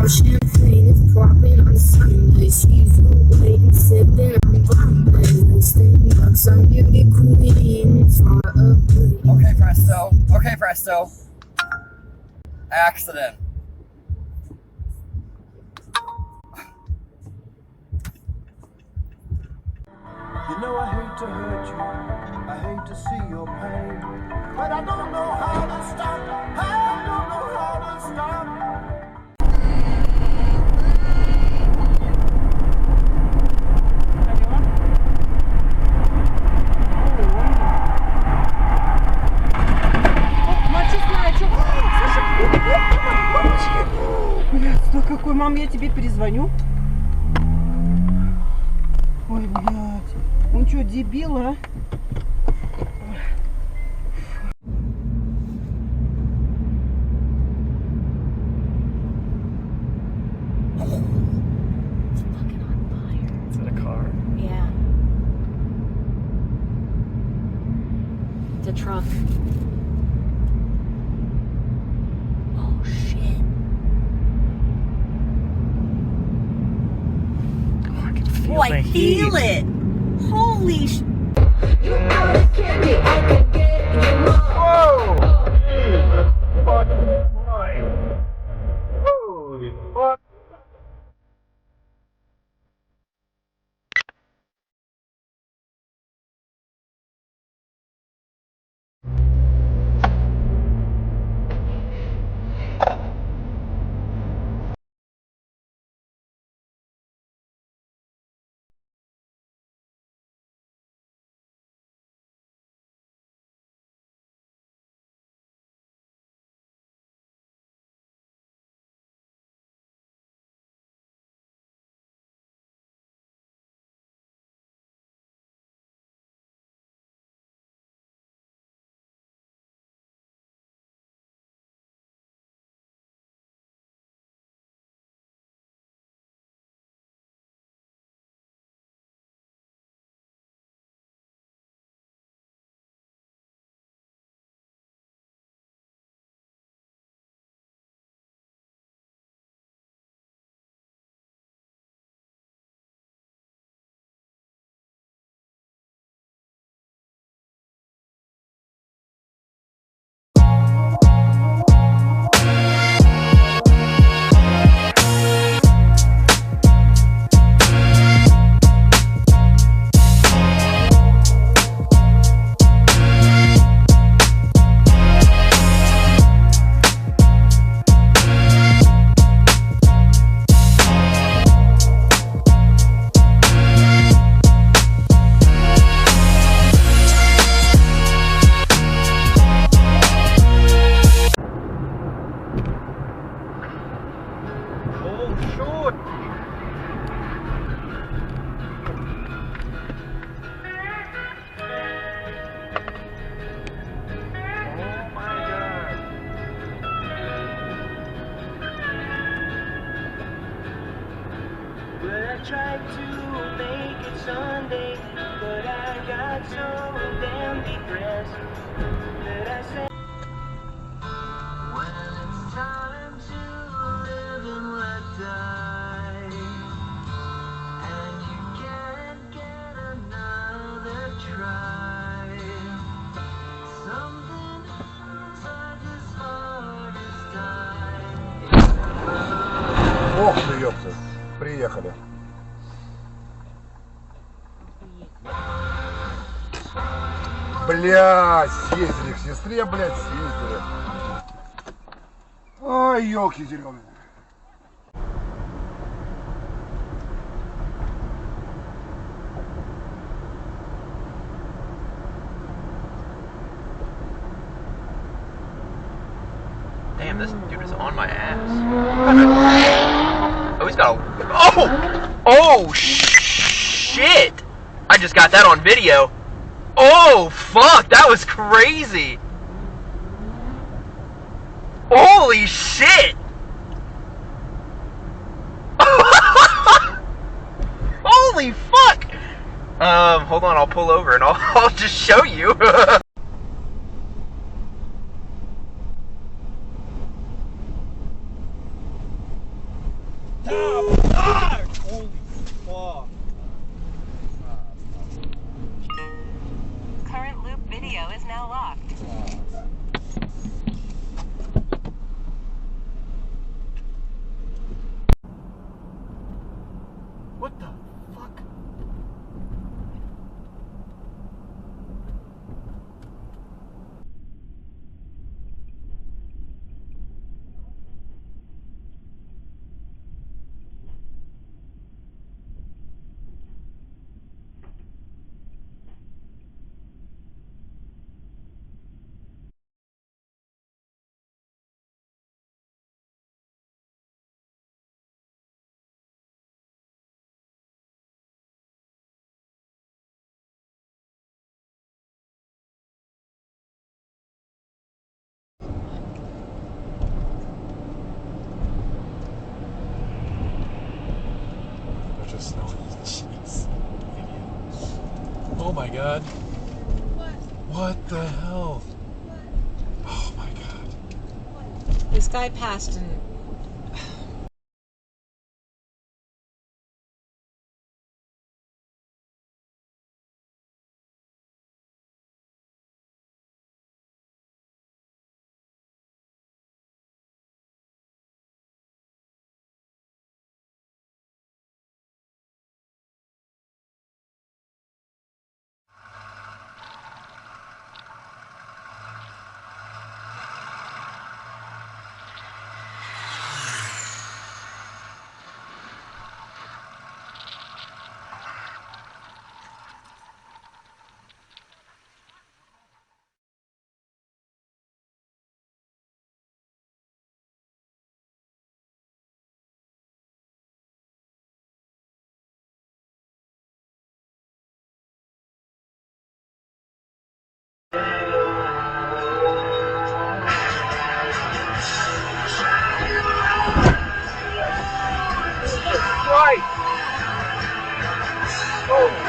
champagne is popping on Sunday. She's away and sipping on Bombay. Listing bucks on beauty queen far away. Okay, presto. Okay, presto. Accident. You know I hate to hurt you, I hate to see your pain, but I don't know how to stop, I don't know how to stop. Блядь, ну какой, мам, я тебе перезвоню. Ой, блядь. Он что, дебил, а? Is it a car? Yeah. It's a truck. Oh shit. Oh, I can feel Oh, I the feel heat. it. Holy sh. You got a candy, I can get you more. Whoa! Fucking Christ. Holy fuck. I tried to make it Sunday, but I got so damn depressed that I said, well, it's time to live and let die, and you can't get another try. Something inside this heart is dying. Ох ты, ёпта. Приехали. Блядь, съездили к сестре, блядь, съездили. Ой, ёлки зеленые. Damn, this dude is on my ass. Oh, he's got a... Oh! Oh, shit! I just got that on video. Oh, fuck! That was crazy! Holy shit! Holy fuck! Hold on, I'll pull over and I'll just show you. Oh my god. What the hell? Oh my god. This guy passed and Right. Oh.